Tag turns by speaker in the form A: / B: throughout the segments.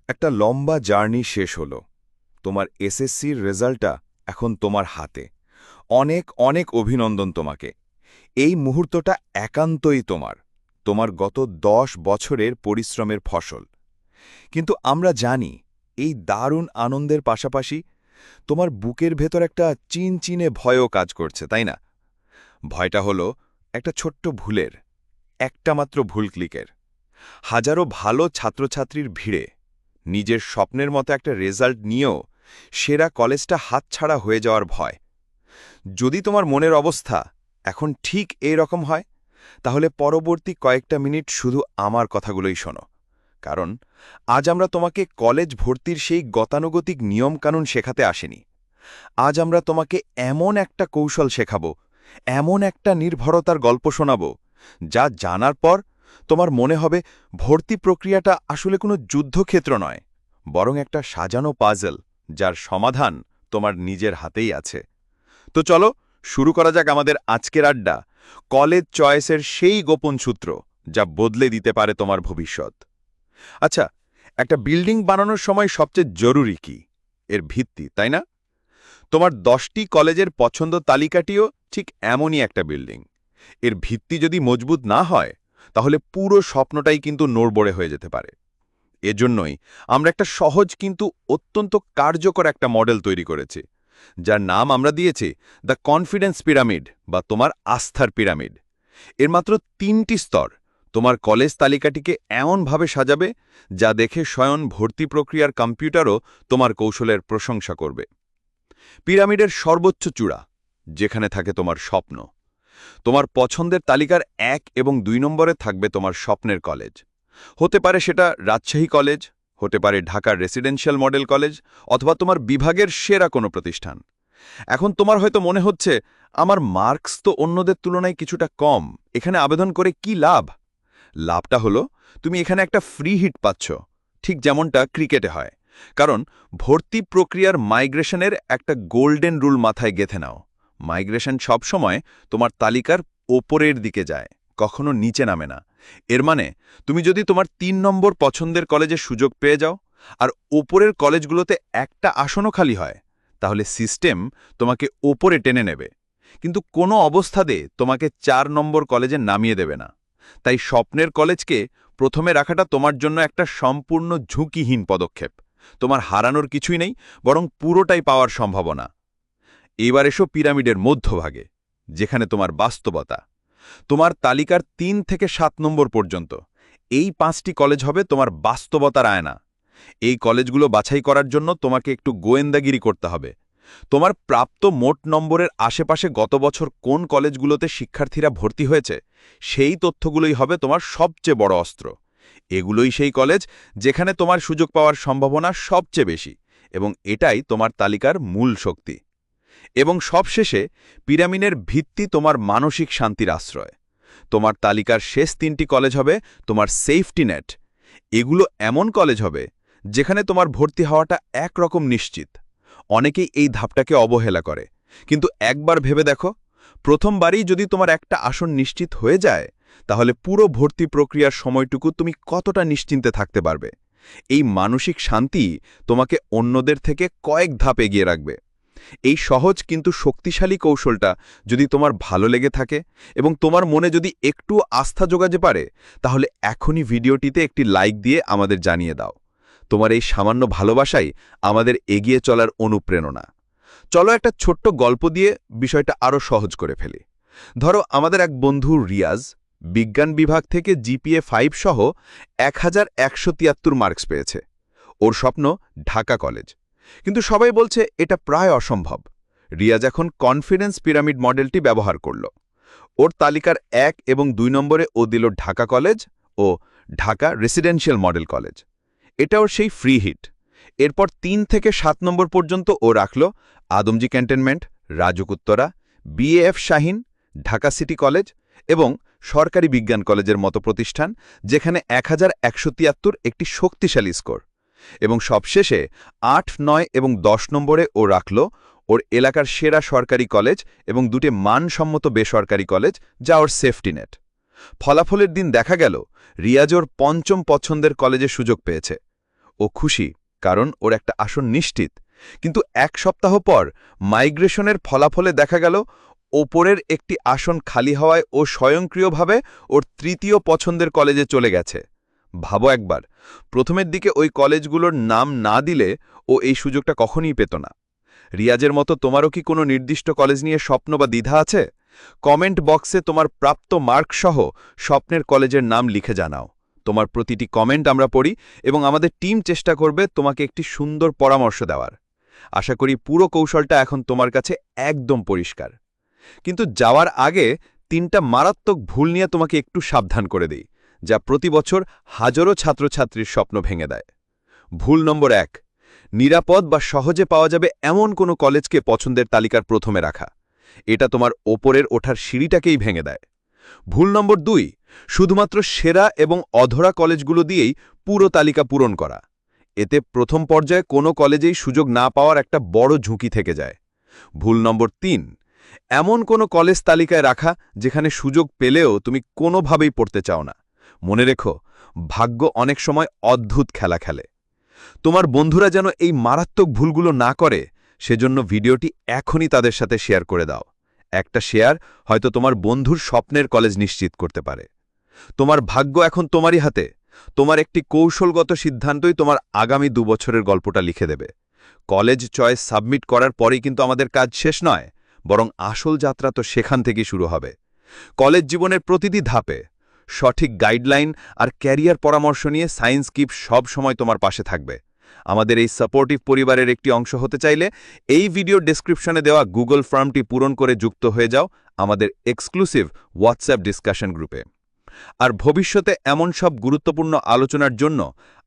A: একটা লম্বা জার্নি শেষ হলো। তোমার এসএসসির রেজাল্টটা এখন তোমার হাতে। অনেক অনেক অভিনন্দন তোমাকে। এই মুহূর্তটা একান্তই তোমার। তোমার গত 10 বছরের পরিশ্রমের ফসল। কিন্তু আমরা জানি, এই দারুণ আনন্দের পাশাপাশি তোমার বুকের ভেতর একটা চিনচিনে ভয়ও কাজ করছে, তাই না? ভয়টা হলো একটা ছোট্ট ভুলের, একটা মাত্র ভুল ক্লিকের। হাজারো ভালো ছাত্রছাত্রীর ভিড়ে নিজের স্বপ্নের মতো একটা রেজাল্ট নিয়েও সেরা কলেজটা হাতছাড়া হয়ে যাওয়ার ভয়। যদি তোমার মনের অবস্থা এখন ঠিক এই রকম হয়, তাহলে পরবর্তী কয়েকটা মিনিট শুধু আমার কথাগুলোই শোনো। কারণ আজ আমরা তোমাকে কলেজ ভর্তির সেই গতানুগতিক নিয়মকানুন শেখাতে আসেনি। আজ আমরা তোমাকে এমন একটা কৌশল শেখাব, এমন একটা নির্ভরতার গল্প শোনাব, যা জানার পর তোমার মনে হবে ভর্তি প্রক্রিয়াটা আসলে কোনো যুদ্ধক্ষেত্র নয়, বরং একটা সাজানো পাজল, যার সমাধান তোমার নিজের হাতেই আছে। তো চলো শুরু করা যাক আমাদের আজকের আড্ডা, কলেজ চয়েসের সেই গোপন সূত্র যা বদলে দিতে পারে তোমার ভবিষ্যৎ। আচ্ছা, একটা বিল্ডিং বানানোর সময় সবচেয়ে জরুরি কি? এর ভিত্তি, তাই না? তোমার 10টি কলেজের পছন্দ তালিকাটিও ঠিক এমনই একটা বিল্ডিং। এর ভিত্তি যদি মজবুত না হয়, তাহলে পুরো স্বপ্নটাই কিন্তু নড়বড়ে হয়ে যেতে পারে। এজন্যই আমরা একটা সহজ কিন্তু অত্যন্ত কার্যকর একটা মডেল তৈরি করেছি, যার নাম আমরা দিয়েছি দ্য কনফিডেন্স পিরামিড, বা তোমার আস্থার পিরামিড। এর মাত্র 3টি স্তর তোমার কলেজ তালিকাটিকে এমনভাবে সাজাবে, যা দেখে স্বয়ং ভর্তি প্রক্রিয়ার কম্পিউটারও তোমার কৌশলের প্রশংসা করবে। পিরামিডের সর্বোচ্চ চূড়া, যেখানে থাকে তোমার স্বপ্ন। তোমার পছন্দের তালিকার 1 এবং 2 নম্বরে থাকবে তোমার স্বপ্নের কলেজ। হতে পারে সেটা রাজশাহী কলেজ, হতে পারে ঢাকার রেসিডেন্সিয়াল মডেল কলেজ, অথবা তোমার বিভাগের সেরা কোনো প্রতিষ্ঠান। এখন তোমার হয়তো মনে হচ্ছে, আমার মার্কস তো অন্যদের তুলনায় কিছুটা কম, এখানে আবেদন করে কি লাভ? লাভটা হলো, তুমি এখানে একটা ফ্রি হিট পাচ্ছ, ঠিক যেমনটা ক্রিকেটে হয়। কারণ ভর্তি প্রক্রিয়ার মাইগ্রেশনের একটা গোল্ডেন রুল মাথায় গেঁথে নাও। মাইগ্রেশন সবসময় তোমার তালিকার ওপরের দিকে যায়, কখনো নিচে নামে না। এর মানে তুমি যদি তোমার 3 নম্বর পছন্দের কলেজে সুযোগ পেয়ে যাও, আর ওপরের কলেজগুলোতে একটা আসনও খালি হয়, তাহলে সিস্টেম তোমাকে ওপরে টেনে নেবে, কিন্তু কোনো অবস্থাতে তোমাকে 4 নম্বর কলেজে নামিয়ে দেবে না। তাই স্বপ্নের কলেজকে প্রথমে রাখাটা তোমার জন্য একটা সম্পূর্ণ ঝুঁকিহীন পদক্ষেপ। তোমার হারানোর কিছুই নেই, বরং পুরোটাই পাওয়ার সম্ভাবনা। এবার এসো পিরামিডের মধ্যভাগে, যেখানে তোমার বাস্তবতা। তোমার তালিকার 3 থেকে 7 নম্বর পর্যন্ত এই 5টি কলেজ হবে তোমার বাস্তবতার আয়না। এই কলেজগুলো বাছাই করার জন্য তোমাকে একটু গোয়েন্দাগিরি করতে হবে। তোমার প্রাপ্ত মোট নম্বরের আশেপাশে গত বছর কোন কলেজগুলোতে শিক্ষার্থীরা ভর্তি হয়েছে, সেই তথ্যগুলোই হবে তোমার সবচেয়ে বড় অস্ত্র। এগুলোই সেই কলেজ যেখানে তোমার সুযোগ পাওয়ার সম্ভাবনা সবচেয়ে বেশি, এবং এটাই তোমার তালিকার মূল শক্তি। এবং সবশেষে, পিরামিডের ভিত্তি তোমার মানসিক শান্তির আশ্রয়। তোমার তালিকার শেষ 3টি কলেজ হবে তোমার সেফটি নেট। এগুলো এমন কলেজ হবে যেখানে তোমার ভর্তি হওয়াটা একরকম নিশ্চিত। অনেকেই এই ধাপটাকে অবহেলা করে, কিন্তু একবার ভেবে দেখো, প্রথমবারই যদি তোমার একটা আসন নিশ্চিত হয়ে যায়, তাহলে পুরো ভর্তি প্রক্রিয়ার সময়টুকু তুমি কতটা নিশ্চিন্তে থাকতে পারবে। এই মানসিক শান্তি তোমাকে অন্যদের থেকে কয়েক ধাপ এগিয়ে রাখবে। এই সহজ কিন্তু শক্তিশালী কৌশলটা যদি তোমার ভালো লেগে থাকে এবং তোমার মনে যদি একটু আস্থা যোগাতে পারে, তাহলে এখনই ভিডিওটিতে একটি লাইক দিয়ে আমাদের জানিয়ে দাও। তোমার এই সামান্য ভালোবাসাই আমাদের এগিয়ে চলার অনুপ্রেরণা। চলো একটা ছোট্ট গল্প দিয়ে বিষয়টা আরও সহজ করে ফেলি। ধরো, আমাদের এক বন্ধু রিয়াজ বিজ্ঞান বিভাগ থেকে জিপিএ 5 সহ 1173 মার্কস পেয়েছে। ওর স্বপ্ন ঢাকা কলেজ, কিন্তু সবাই বলছে এটা প্রায় অসম্ভব। রিয়াজ এখন কনফিডেন্স পিরামিড মডেলটি ব্যবহার করল। ওর তালিকার 1 এবং 2 নম্বরে ও দিল ঢাকা কলেজ ও ঢাকা রেসিডেন্সিয়াল মডেল কলেজ। এটা ওর সেই ফ্রি হিট। এরপর 3 থেকে 7 নম্বর পর্যন্ত ও রাখল Adamjee cantonment, Rajuk Uttara, BAF Shaheen, Dhaka city college এবং সরকারি বিজ্ঞান কলেজের মতো প্রতিষ্ঠান, যেখানে 1173 একটি শক্তিশালী স্কোর। এবং সবশেষে 8, 9 এবং 10 নম্বরে ও রাখল ওর এলাকার সেরা সরকারি কলেজ এবং 2টি মানসম্মত বেসরকারি কলেজ, যা ওর সেফটি নেট। ফলাফলের দিন দেখা গেল রিয়াজ ওর 5ম পছন্দের কলেজে সুযোগ পেয়েছে।
B: ও খুশি, কারণ ওর একটা আসন নিশ্চিত। কিন্তু 1 সপ্তাহ পর মাইগ্রেশনের ফলাফলে দেখা গেল ওপরের একটি আসন খালি হওয়ায় ও স্বয়ংক্রিয়ভাবে ওর 3য় পছন্দের কলেজে চলে গেছে। ভাবো একবার, প্রথমের দিকে ওই কলেজগুলোর নাম না দিলে ও এই সুযোগটা কখনই পেত না। রিয়াজের মতো তোমারও কি কোনো নির্দিষ্ট কলেজ নিয়ে স্বপ্ন বা দ্বিধা আছে? কমেন্ট বক্সে তোমার প্রাপ্ত মার্ক সহ স্বপ্নের কলেজের নাম লিখে জানাও। তোমার প্রতিটি কমেন্ট আমরা পড়ি এবং আমাদের টিম চেষ্টা করবে তোমাকে একটি সুন্দর পরামর্শ দেওয়ার। আশা করি পুরো কৌশলটা এখন তোমার কাছে একদম পরিষ্কার। কিন্তু যাওয়ার আগে 3টা মারাত্মক ভুল নিয়ে তোমাকে একটু সাবধান করে দেই, যা প্রতি বছর হাজারো ছাত্রছাত্রীর স্বপ্ন ভেঙে দেয়। ভুল নম্বর 1, নিরাপদ বা সহজে পাওয়া যাবে এমন কোনো কলেজকে পছন্দের তালিকার প্রথমে রাখা। এটা তোমার ওপরের ওঠার সিঁড়িটাকেই ভেঙে দেয়। ভুল নম্বর 2, শুধুমাত্র সেরা এবং অধরা কলেজগুলো দিয়েই পুরো তালিকা পূরণ করা। এতে প্রথম পর্যায়ে কোনো কলেজেই সুযোগ না পাওয়ার একটা বড় ঝুঁকি থেকে যায়। ভুল নম্বর 3, এমন কোনো কলেজ তালিকায় রাখা যেখানে সুযোগ পেলেও তুমি কোনোভাবেই পড়তে চাও না। মনে রেখো, ভাগ্য অনেক সময় অদ্ভুত খেলা খেলে। তোমার বন্ধুরা যেন এই মারাত্মক ভুলগুলো না করে, সেজন্য ভিডিওটি এখনই তাদের সাথে শেয়ার করে দাও। একটা শেয়ার হয়তো তোমার বন্ধুর স্বপ্নের কলেজ নিশ্চিত করতে পারে। তোমার ভাগ্য এখন তোমারই হাতে। তোমার একটি কৌশলগত সিদ্ধান্তই তোমার আগামী 2 বছরের গল্পটা লিখে দেবে। কলেজ চয়েস সাবমিট করার পরেই কিন্তু আমাদের কাজ শেষ নয়, বরং আসল যাত্রা তো সেখান থেকেই শুরু হবে। কলেজ জীবনের প্রতিটি ধাপে সঠিক গাইডলাইন আর ক্যারিয়ার পরামর্শ নিয়ে সায়েন্স কিপ সব সময় তোমার পাশে থাকবে। আমাদের এই সাপোর্টিভ পরিবারের একটি অংশ হতে চাইলে এই ভিডিওর ডেসক্রিপশনে দেওয়া গুগল ফর্মটি পূরণ করে যুক্ত হয়ে যাও আমাদের এক্সক্লুসিভ হোয়াটসঅ্যাপ ডিসকাশন গ্রুপে। আর ভবিষ্যতে এমন সব গুরুত্বপূর্ণ আলোচনার জন্য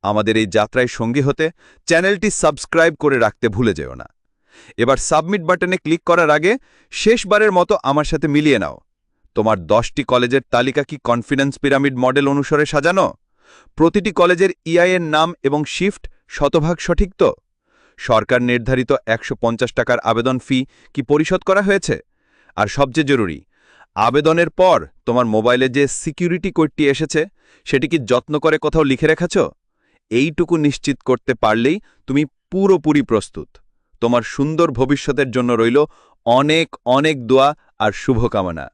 B: আমাদের এই যাত্রায় সঙ্গী হতে চ্যানেলটি সাবস্ক্রাইব করে রাখতে ভুলে যেও না। এবার সাবমিট বাটনে ক্লিক করার আগে শেষবারের মতো আমার সাথে মিলিয়ে নাও। তোমার 10টি কলেজের তালিকা কি কনফিডেন্স পিরামিড মডেল অনুসারে সাজানো? প্রতিটি কলেজের ইআইএর নাম এবং শিফট শতভাগ সঠিক তো? সরকার নির্ধারিত 150 টাকার আবেদন ফি কি পরিশোধ করা হয়েছে? আর সবচেয়ে জরুরি, আবেদনের পর তোমার মোবাইলে যে সিকিউরিটি কোডটি এসেছে সেটি কি যত্ন করে কোথাও লিখে রেখেছ? এইটুকু নিশ্চিত করতে পারলেই তুমি পুরোপুরি প্রস্তুত। তোমার সুন্দর ভবিষ্যতের জন্য রইল অনেক অনেক দোয়া আর শুভকামনা।